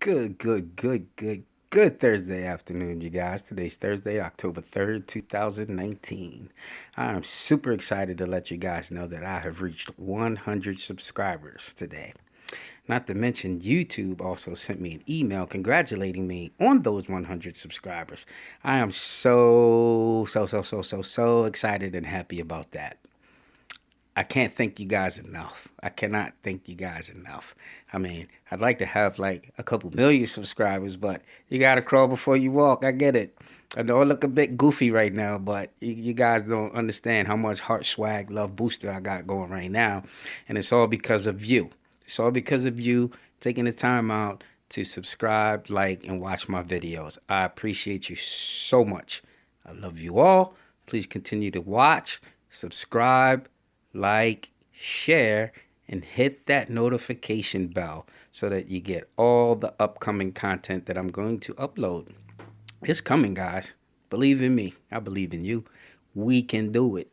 Good Thursday afternoon, you guys. Today's Thursday, October 3rd, 2019. I am super excited to let you guys know that I have reached 100 subscribers today. Not to mention, YouTube also sent me an email congratulating me on those 100 subscribers. I am so excited and happy about that. I can't thank you guys enough. I cannot thank you guys enough. I mean, I'd like to have like a couple million subscribers, but you gotta crawl before you walk. I get it. I know I look a bit goofy right now, but you guys don't understand how much heart swag, love booster I got going right now. And it's all because of you. It's all because of you taking the time out to subscribe, like, and watch my videos. I appreciate you so much. I love you all. Please continue to watch, subscribe, like, share, and hit that notification bell so that you get all the upcoming content that I'm going to upload. It's coming, guys. Believe in me. I believe in you. We can do it.